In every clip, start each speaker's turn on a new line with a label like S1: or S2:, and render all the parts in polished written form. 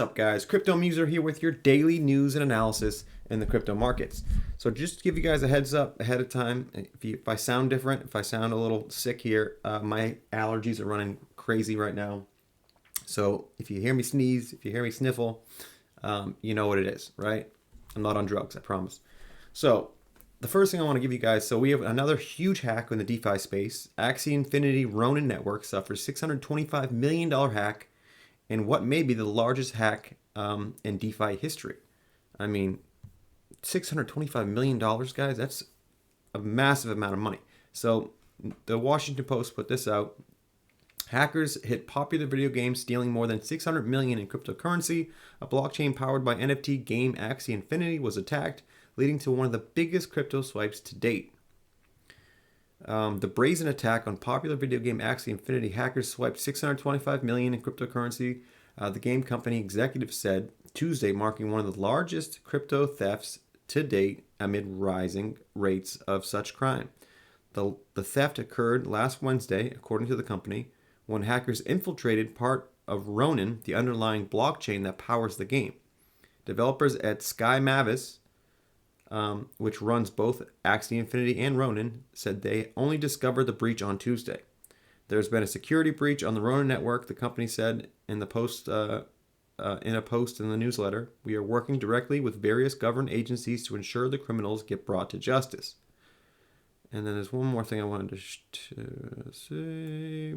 S1: up, guys? Crypto Muser here with your daily news and analysis in the crypto markets. So just to give you guys a heads up ahead of time, if I sound different, if I sound a little sick here, my allergies are running crazy right now. So if you hear me sneeze, if you hear me sniffle, you know what it is, right? I'm not on drugs, I promise. So the first thing I want to give you guys, so we have another huge hack in the DeFi space. Axie Infinity Ronin Network suffers $625 million hack in what may be the largest hack in DeFi history. I mean, $625 million, guys, that's a massive amount of money. So the Washington Post put this out. Hackers hit popular video games, stealing more than $600 million in cryptocurrency. A blockchain powered by NFT game Axie Infinity was attacked, leading to one of the biggest crypto swipes to date. The brazen attack on popular video game Axie Infinity, hackers swiped $625 million in cryptocurrency, the game company executive said Tuesday, marking one of the largest crypto thefts to date amid rising rates of such crime. The theft occurred last Wednesday, according to the company, when hackers infiltrated part of Ronin, the underlying blockchain that powers the game. Developers at Sky Mavis, which runs both Axie Infinity and Ronin, said they only discovered the breach on Tuesday. There's been a security breach on the Ronin network, the company said in the post, in a post in the newsletter. We are working directly with various government agencies to ensure the criminals get brought to justice. And then there's one more thing I wanted to say.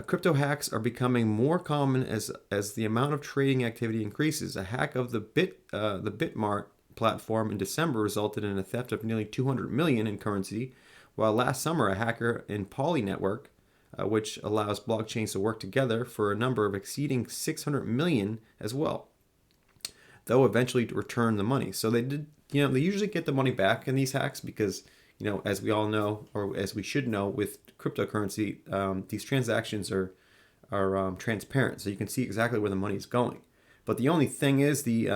S1: Crypto hacks are becoming more common as the amount of trading activity increases. A hack of the Bitmart platform in December resulted in a theft of nearly $200 million in currency, while last summer a hacker in Poly Network, which allows blockchains to work together, for a number of exceeding $600 million as well, though eventually to return the money. So they did, they usually get the money back in these hacks because, as we all know, or as we should know with cryptocurrency, these transactions are transparent, so you can see exactly where the money is going. But the only thing is the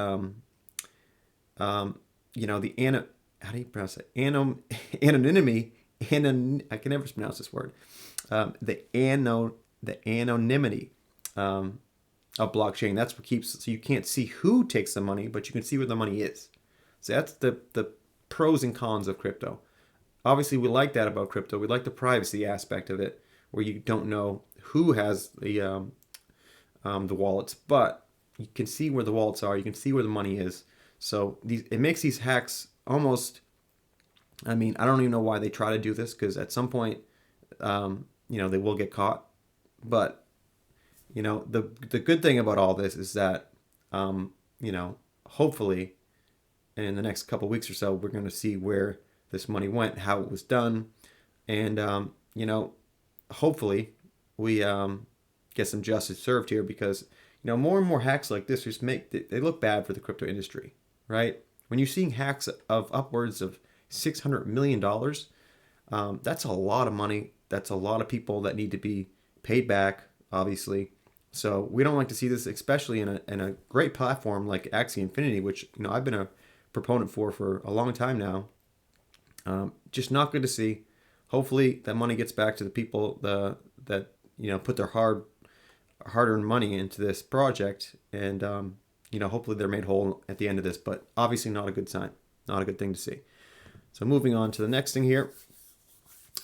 S1: how do you pronounce it? Anonymity. I can never pronounce this word. The anonymity of blockchain. That's what keeps, so you can't see who takes the money, but you can see where the money is. So that's the pros and cons of crypto. Obviously, we like that about crypto. We like the privacy aspect of it, where you don't know who has the wallets, but you can see where the wallets are. You can see where the money is. So it makes these hacks almost. I mean, I don't even know why they try to do this, because at some point, they will get caught. But the good thing about all this is that hopefully, in the next couple of weeks or so, we're going to see where this money went, how it was done, and hopefully we get some justice served here, because more and more hacks like this just they look bad for the crypto industry, right? When you're seeing hacks of upwards of $600 million, that's a lot of money. That's a lot of people that need to be paid back, obviously. So we don't like to see this, especially in a great platform like Axie Infinity, which I've been a proponent for a long time now. Just not good to see. Hopefully that money gets back to the people that put their hard-earned money into this project, and hopefully they're made whole at the end of this. But obviously not a good sign, not a good thing to see. So moving on to the next thing here.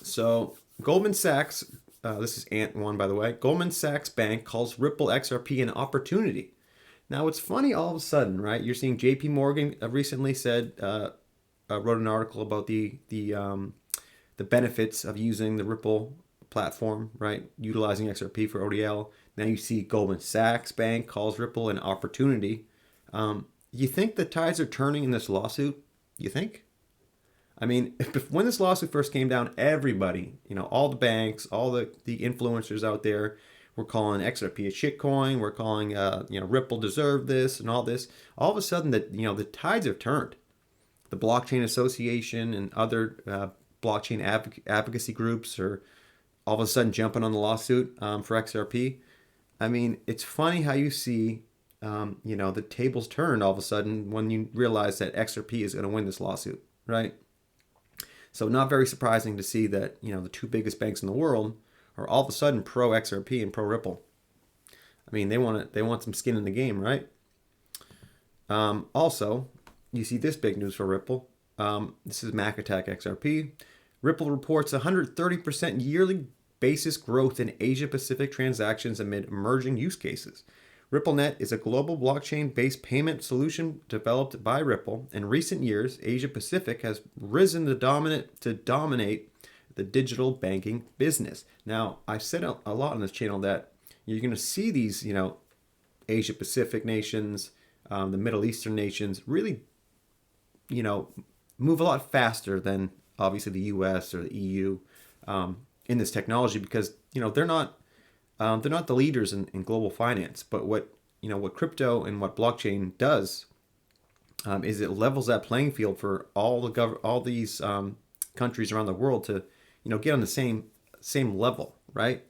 S1: So Goldman Sachs, this is Ant1 by the way. Goldman Sachs Bank calls Ripple XRP an opportunity. Now it's funny all of a sudden, right? You're seeing J.P. Morgan recently said. Wrote an article about the benefits of using the Ripple platform, right? Utilizing XRP for ODL. Now you see Goldman Sachs Bank calls Ripple an opportunity. You think the tides are turning in this lawsuit? You think? I mean, when this lawsuit first came down, everybody, all the banks, all the influencers out there were calling XRP a shitcoin. We're calling, Ripple deserved this and all this. All of a sudden, the tides have turned. The Blockchain Association and other blockchain advocacy groups are all of a sudden jumping on the lawsuit for XRP. I mean, it's funny how you see, the tables turn all of a sudden when you realize that XRP is going to win this lawsuit, right? So not very surprising to see that, the two biggest banks in the world are all of a sudden pro XRP and pro Ripple. I mean, they want some skin in the game, right? Also, you see this big news for Ripple. This is Mac Attack XRP. Ripple reports 130% yearly basis growth in Asia Pacific transactions amid emerging use cases. RippleNet is a global blockchain-based payment solution developed by Ripple. In recent years, Asia Pacific has risen to dominate the digital banking business. Now, I've said a lot on this channel that you're going to see these, Asia Pacific nations, the Middle Eastern nations really, move a lot faster than obviously the U.S. or the EU in this technology because they're not the leaders in global finance. But what crypto and what blockchain does is it levels that playing field for all these countries around the world to get on the same level, right?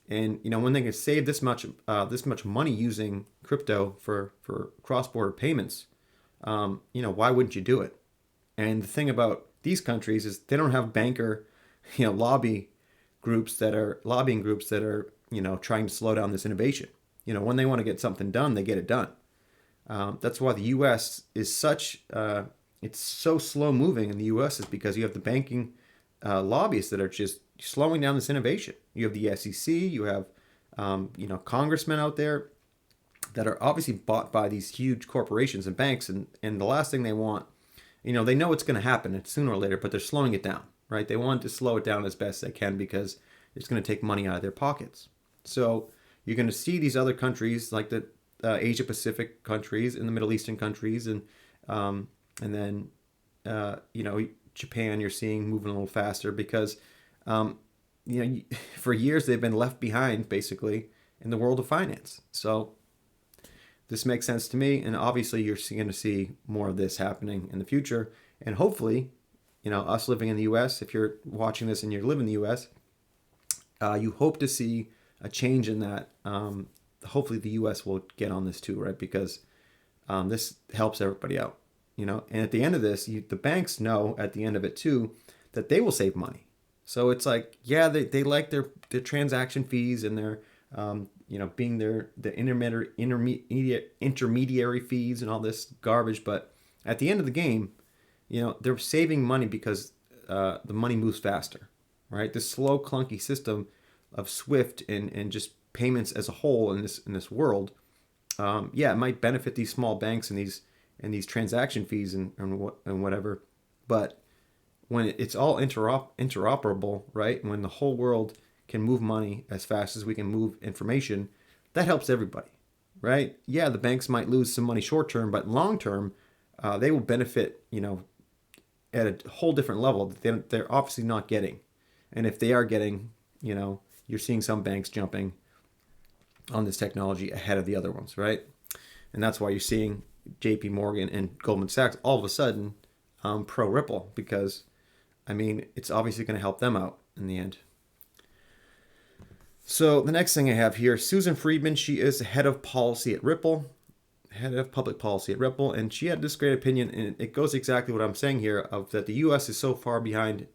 S1: And when they can save this much money using crypto for cross-border payments, why wouldn't you do it? And the thing about these countries is they don't have banker, lobbying groups that are trying to slow down this innovation. When they want to get something done, they get it done. That's why the U.S. is it's so slow moving in the U.S. is because you have the banking lobbyists that are just slowing down this innovation. You have the SEC, you have congressmen out there that are obviously bought by these huge corporations and banks, and the last thing they want, they know it's going to happen sooner or later, but they're slowing it down, right? They want to slow it down as best they can because it's going to take money out of their pockets. So you're going to see these other countries like the Asia Pacific countries and the Middle Eastern countries, and then Japan you're seeing moving a little faster because for years they've been left behind basically in the world of finance. So this makes sense to me, and obviously you're going to see more of this happening in the future. And hopefully, us living in the U.S., if you're watching this and you live in the U.S., you hope to see a change in that. Hopefully the U.S. will get on this too, right? Because this helps everybody out, And at the end of this, the banks know at the end of it too that they will save money. So it's like, yeah, they like their transaction fees and their being the intermediary fees and all this garbage. But at the end of the game, they're saving money because the money moves faster, right? This slow, clunky system of SWIFT and just payments as a whole in this world, it might benefit these small banks and these transaction fees and whatever, but when it's all interoperable, right? When the whole world can move money as fast as we can move information, that helps everybody, right? Yeah, the banks might lose some money short term, but long term, they will benefit, at a whole different level that they're obviously not getting. And if they are getting, you're seeing some banks jumping on this technology ahead of the other ones, right? And that's why you're seeing JP Morgan and Goldman Sachs all of a sudden pro Ripple because, it's obviously going to help them out in the end. So the next thing I have here, Susan Friedman, she is head of policy at Ripple, head of public policy at Ripple, and she had this great opinion, and it goes exactly what I'm saying here, of that the U.S. is so far behind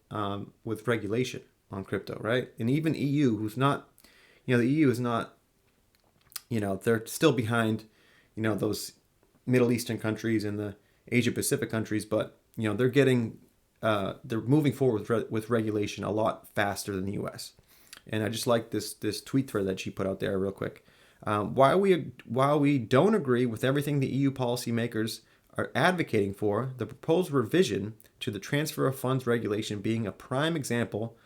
S1: with regulation on crypto, right? And even EU, who's not, the EU is not, they're still behind, those Middle Eastern countries and the Asia Pacific countries, but they're getting, they're moving forward with regulation a lot faster than the U.S. And I just like this tweet thread that she put out there real quick. While we don't agree with everything the EU policymakers are advocating for, the proposed revision to the transfer of funds regulation being a prime example,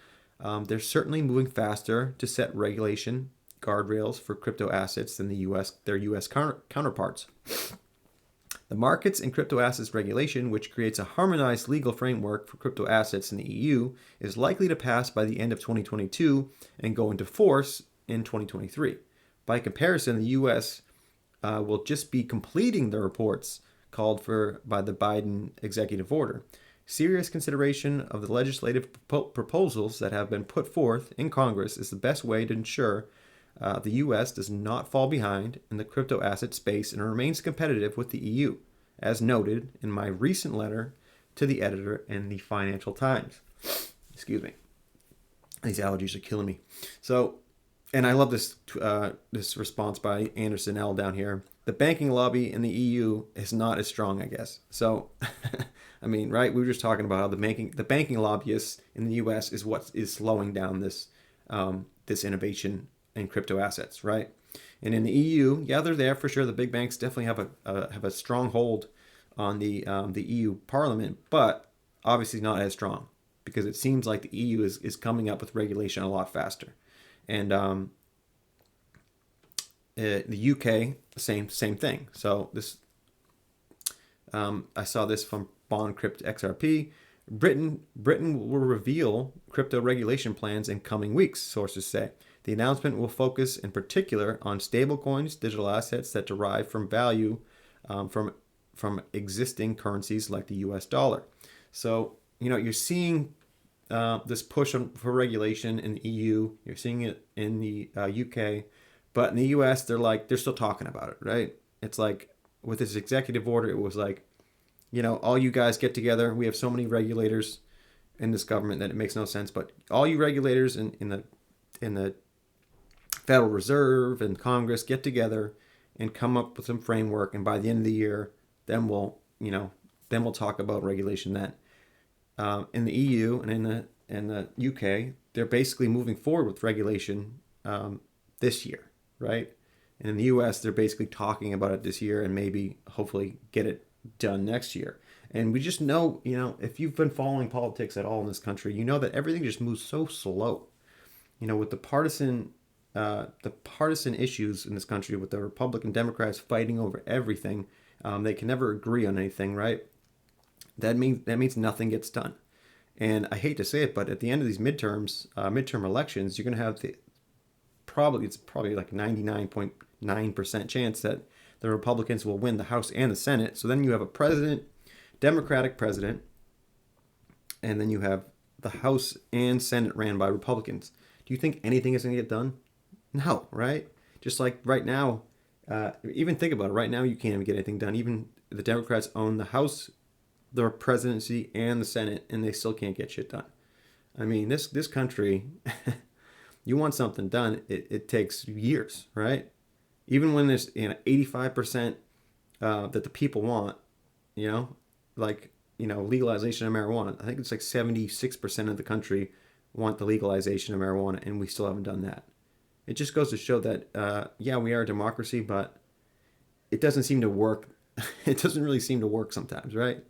S1: they're certainly moving faster to set regulation guardrails for crypto assets than their U.S. counterparts. The Markets in Crypto Assets Regulation, which creates a harmonized legal framework for crypto assets in the EU, is likely to pass by the end of 2022 and go into force in 2023. By comparison, the U.S. Will just be completing the reports called for by the Biden executive order. Serious consideration of the legislative proposals that have been put forth in Congress is the best way to ensure the U.S. does not fall behind in the crypto asset space and remains competitive with the EU, as noted in my recent letter to the editor in the Financial Times. Excuse me. These allergies are killing me. So And I love this response by Anderson L down here. The banking lobby in the EU is not as strong, I guess. So, I mean, right? We were just talking about how the banking lobbyists in the U.S. is what is slowing down this innovation in crypto assets, right? And in the EU, yeah, they're there for sure. The big banks definitely have a strong hold on the EU Parliament, but obviously not as strong because it seems like the EU is coming up with regulation a lot faster. And the UK, same thing. So I saw this from BondCrypt XRP. Britain will reveal crypto regulation plans in coming weeks, sources say. The announcement will focus in particular on stablecoins, digital assets that derive from value from existing currencies like the U.S. dollar. So you're seeing this push for regulation in the EU. You're seeing it in the UK, but in the US, they're still talking about it, right? It's like with this executive order, it was like, all you guys get together. We have so many regulators in this government that it makes no sense. But all you regulators in the Federal Reserve and Congress get together and come up with some framework. And by the end of the year, then we'll talk about regulation then. In the EU and in the UK, they're basically moving forward with regulation this year, right? And in the US, they're basically talking about it this year and maybe hopefully get it done next year. And we just know, if you've been following politics at all in this country, you know that everything just moves so slow. With the partisan issues in this country, with the Republican Democrats fighting over everything, they can never agree on anything, right? That means nothing gets done. And I hate to say it, but at the end of these midterm elections, you're going to have it's probably like 99.9% chance that the Republicans will win the House and the Senate. So then you have a Democratic president, and then you have the House and Senate ran by Republicans. Do you think anything is going to get done? No, right? Just like right now, even think about it. Right now, you can't even get anything done. Even the Democrats own the House, the presidency, and the Senate, and they still can't get shit done. I mean, this country, you want something done, it takes years, right? Even when there's 85% that the people want, legalization of marijuana. I think it's like 76% of the country want the legalization of marijuana, and we still haven't done that. It just goes to show that, we are a democracy, but it doesn't seem to work. It doesn't really seem to work sometimes, right?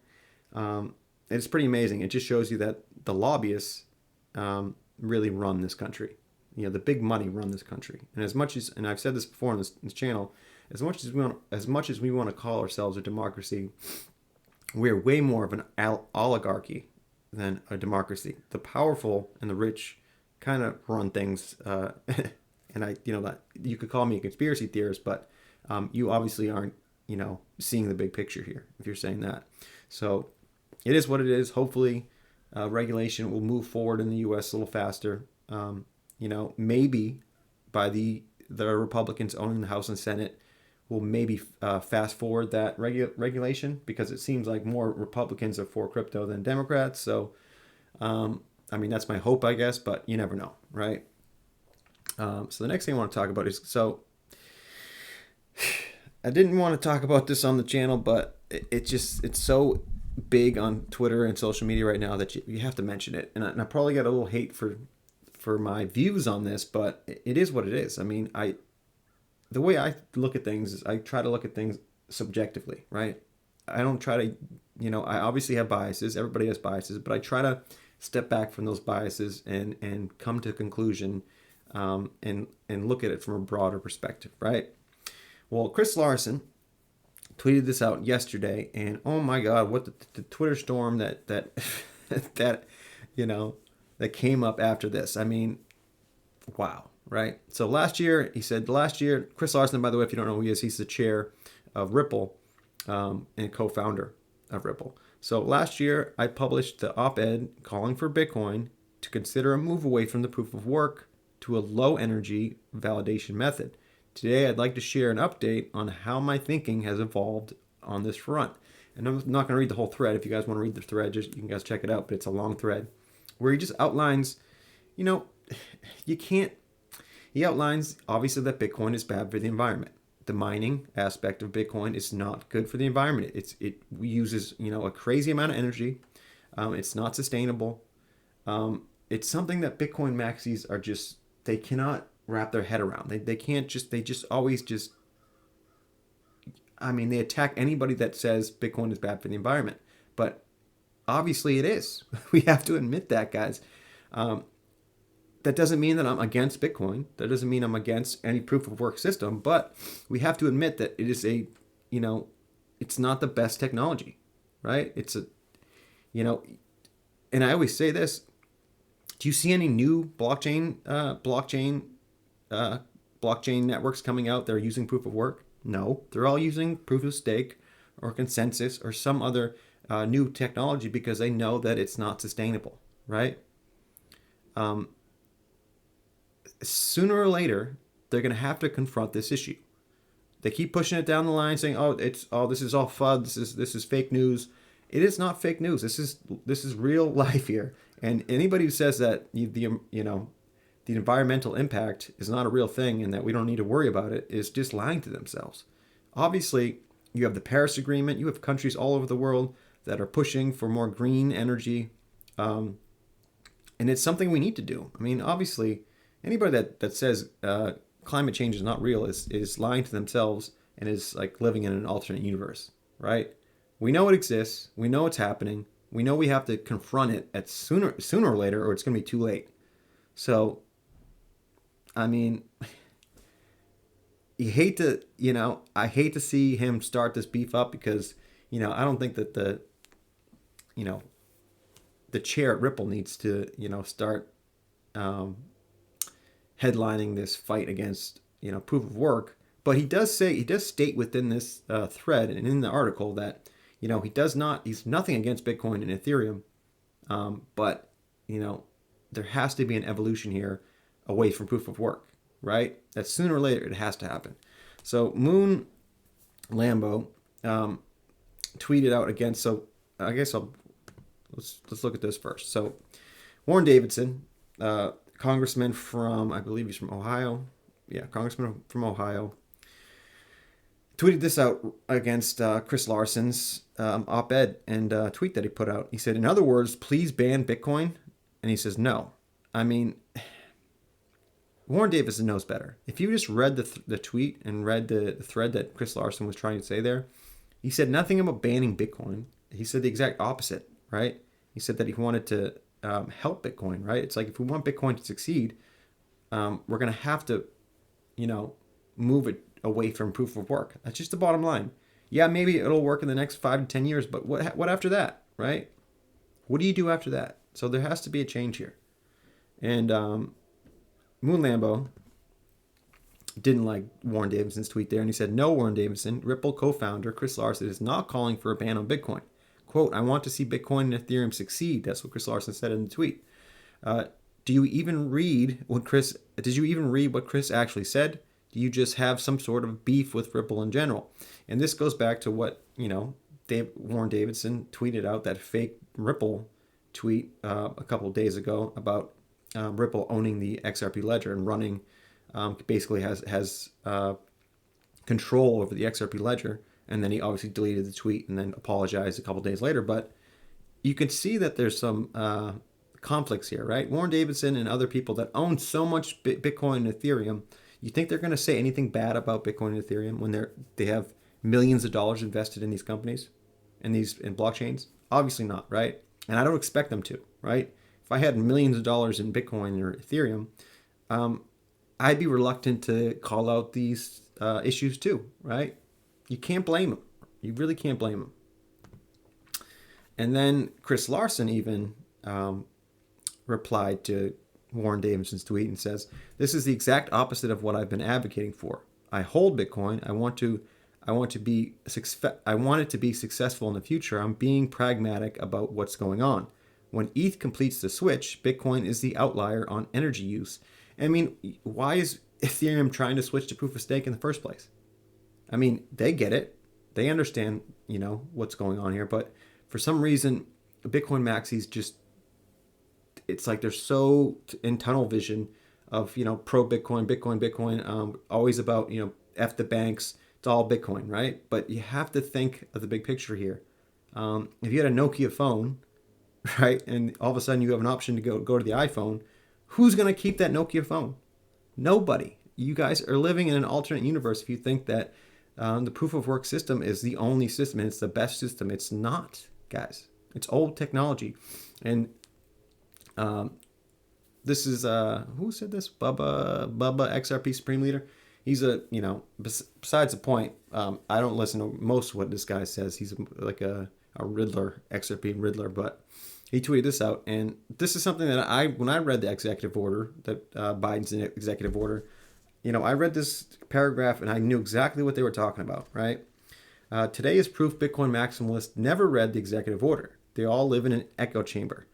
S1: It's pretty amazing. It just shows you that the lobbyists really run this country. The big money run this country. And and I've said this before on this channel, as much as we want to call ourselves a democracy, we're way more of an oligarchy than a democracy. The powerful and the rich kind of run things. And that you could call me a conspiracy theorist, but you obviously aren't, seeing the big picture here if you're saying that. So it is what it is. Hopefully, regulation will move forward in the U.S. a little faster. Maybe by the Republicans owning the House and Senate will maybe fast forward that regulation, because it seems like more Republicans are for crypto than Democrats. So, that's my hope, I guess, but you never know, right? So the next thing I want to talk about is, I didn't want to talk about this on the channel, but it's so big on Twitter and social media right now that you have to mention it. And I probably got a little hate for my views on this, but it is what it is. I mean, the way I look at things is I try to look at things subjectively, right? I don't try to, I obviously have biases. Everybody has biases, but I try to step back from those biases and come to a conclusion and look at it from a broader perspective, right? Well, Chris Larson tweeted this out yesterday, and oh my God, what the Twitter storm that that came up after this. I mean, wow, right? So last year, Chris Larson, by the way, if you don't know who he is, he's the chair of Ripple and co-founder of Ripple. So last year, I published the op-ed calling for Bitcoin to consider a move away from the proof of work to a low-energy validation method. Today, I'd like to share an update on how my thinking has evolved on this front. And I'm not going to read the whole thread. If you guys want to read the thread, you can guys check it out. But it's a long thread where he just outlines, you can't He outlines obviously that Bitcoin is bad for the environment. The mining aspect of Bitcoin is not good for the environment. It uses a crazy amount of energy. It's not sustainable. It's something that Bitcoin maxis are just, they cannot wrap their head around. They can't just, they just always just, I mean, they attack anybody that says Bitcoin is bad for the environment. But obviously it is. We have to admit that, guys. That doesn't mean that I'm against Bitcoin. That doesn't mean I'm against any proof of work system. But we have to admit that it is it's not the best technology, right? And I always say this. Do you see any new blockchain networks coming out that are using proof of work? No, they're all using proof of stake or consensus or some other new technology because they know that it's not sustainable, right? Sooner or later, they're going to have to confront this issue. They keep pushing it down the line, saying, this is all FUD. This is fake news." It is not fake news. This is real life here. And anybody who says that the environmental impact is not a real thing and that we don't need to worry about it is just lying to themselves. Obviously, you have the Paris Agreement. You have countries all over the world that are pushing for more green energy, and it's something we need to do. I mean, obviously, anybody that says climate change is not real is lying to themselves and is like living in an alternate universe, right? We know it exists. We know it's happening. We know we have to confront it at sooner or later, or it's going to be too late. So, I mean, I hate to see him start this beef up because, I don't think that the chair at Ripple needs to, start headlining this fight against, proof of work. But he does state within this thread and in the article that, he's nothing against Bitcoin and Ethereum. But, there has to be an evolution here away from proof of work, right? That sooner or later it has to happen. So Moon Lambo tweeted out again. So I guess let's look at this first. So Warren Davidson, congressman from, I believe he's from Ohio. Yeah, congressman from Ohio. Tweeted this out against Chris Larson's op-ed and tweet that he put out. He said, "In other words, please ban Bitcoin." And he says, no. I mean, Warren Davidson knows better. If you just read the tweet and read the thread that Chris Larson was trying to say there, he said nothing about banning Bitcoin. He said the exact opposite, right? He said that he wanted to help Bitcoin, right? It's like if we want Bitcoin to succeed, we're going to have to, move it away from proof of work. That's just the bottom line. Yeah, maybe it'll work in the next 5 to 10 years, but what after that, right? What do you do after that? So there has to be a change here. And Moon Lambo didn't like Warren Davidson's tweet there, and he said, "No, Warren Davidson, Ripple co-founder Chris Larson is not calling for a ban on Bitcoin. Quote, I want to see Bitcoin and Ethereum succeed." That's what Chris Larson said in the tweet. Did you even read what Chris actually said? Do you just have some sort of beef with Ripple in general? And this goes back to what, Warren Davidson tweeted out, that fake Ripple tweet a couple of days ago about Ripple owning the XRP ledger and running, basically has control over the XRP ledger. And then he obviously deleted the tweet and then apologized a couple of days later. But you can see that there's some conflicts here, right? Warren Davidson and other people that own so much Bitcoin and Ethereum, you think they're going to say anything bad about Bitcoin and Ethereum when they have millions of dollars invested in these companies and in blockchains? Obviously not, right? And I don't expect them to, right? If I had millions of dollars in Bitcoin or Ethereum, I'd be reluctant to call out these issues too, right? You can't blame them. You really can't blame them. And then Chris Larson even replied to Warren Davidson's tweet and says, "This is the exact opposite of what I've been advocating for. I hold Bitcoin. I want it to be successful in the future. I'm being pragmatic about what's going on. When ETH completes the switch, Bitcoin is the outlier on energy use." I mean, why is Ethereum trying to switch to proof of stake in the first place? I mean, they get it. They understand, what's going on here. But for some reason, Bitcoin maxis just, it's like they're so in tunnel vision of pro Bitcoin, always about f the banks. It's all Bitcoin, right? But you have to think of the big picture here. If you had a Nokia phone, right, and all of a sudden you have an option to go to the iPhone, who's going to keep that Nokia phone? Nobody. You guys are living in an alternate universe if you think that the proof of work system is the only system and it's the best system. It's not, guys. It's old technology. And this is, who said this? Bubba XRP Supreme Leader. He's besides the point, I don't listen to most of what this guy says. He's like a Riddler, XRP Riddler, but he tweeted this out. And this is something that when I read the executive order, that Biden's executive order, I read this paragraph and I knew exactly what they were talking about, right? Today is proof Bitcoin maximalists never read the executive order. They all live in an echo chamber.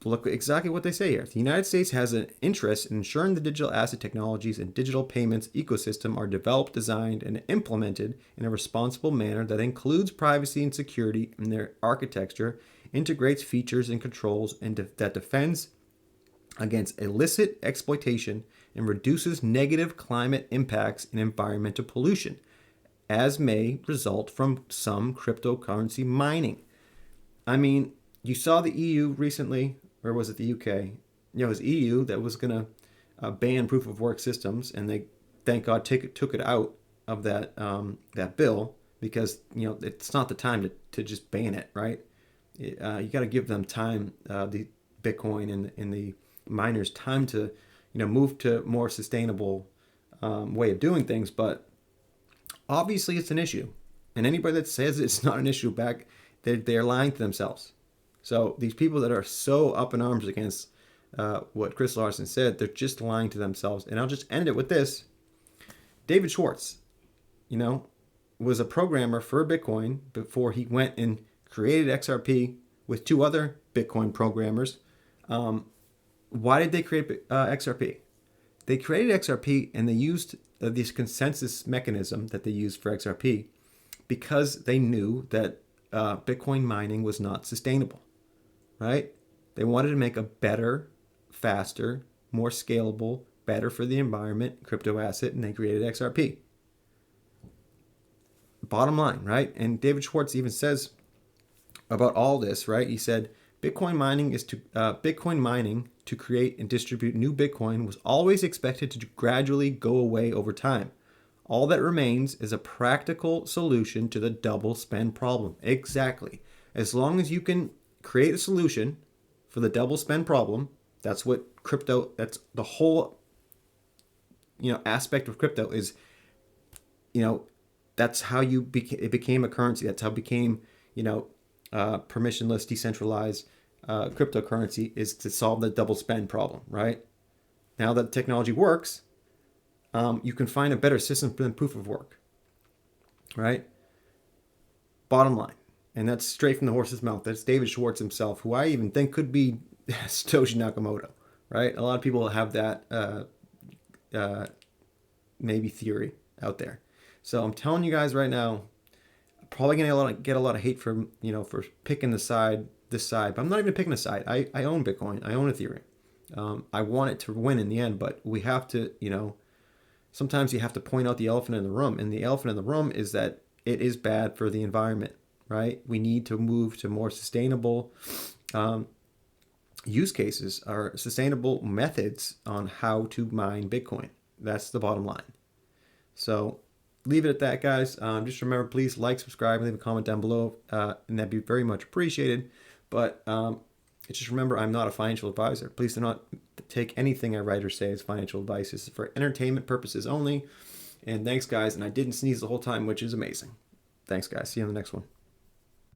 S1: Look exactly what they say here. The United States has an interest in ensuring the digital asset technologies and digital payments ecosystem are developed, designed, and implemented in a responsible manner that includes privacy and security in their architecture, integrates features and controls, and that defends against illicit exploitation and reduces negative climate impacts and environmental pollution, as may result from some cryptocurrency mining. I mean, you saw the EU recently, or was it the UK? It was EU that was going to ban proof of work systems, and they, thank God, took it out of that bill because it's not the time to just ban it, right? You got to give them time, the Bitcoin and the miners time to move to more sustainable way of doing things. But obviously, it's an issue, and anybody that says it's not an issue they're lying to themselves. So these people that are so up in arms against what Chris Larson said, they're just lying to themselves. And I'll just end it with this. David Schwartz, was a programmer for Bitcoin before he went and created XRP with two other Bitcoin programmers. Why did they create XRP? They created XRP and they used this consensus mechanism that they used for XRP because they knew that Bitcoin mining was not sustainable. Right? They wanted to make a better, faster, more scalable, better for the environment crypto asset, and they created XRP. Bottom line, right? And David Schwartz even says about all this, right? He said, Bitcoin mining to create and distribute new Bitcoin was always expected to gradually go away over time. All that remains is a practical solution to the double spend problem. Exactly. As long as you can create a solution for the double spend problem, that's the whole aspect of crypto is, that's how it became a currency. That's how it became permissionless, decentralized cryptocurrency, is to solve the double spend problem. Right now that technology works, you can find a better system than proof of work. Right. Bottom line. And that's straight from the horse's mouth. That's David Schwartz himself, who I even think could be Satoshi Nakamoto, right? A lot of people have that maybe theory out there. So I'm telling you guys right now, I'm probably gonna get a lot of hate from for picking this side. But I'm not even picking a side. I own Bitcoin. I own Ethereum. I want it to win in the end, but we have to sometimes you have to point out the elephant in the room, and the elephant in the room is that it is bad for the environment. Right? We need to move to more sustainable use cases or sustainable methods on how to mine Bitcoin. That's the bottom line. So leave it at that, guys. Just remember, please like, subscribe, and leave a comment down below, and that'd be very much appreciated. But just remember, I'm not a financial advisor. Please do not take anything I write or say as financial advice. This is for entertainment purposes only. And thanks, guys. And I didn't sneeze the whole time, which is amazing. Thanks, guys. See you on the next one.